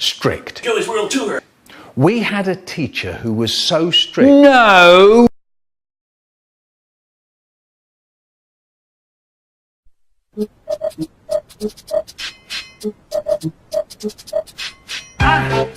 strict. Joey's World Tour. We had a teacher who was so strict. No! Ah,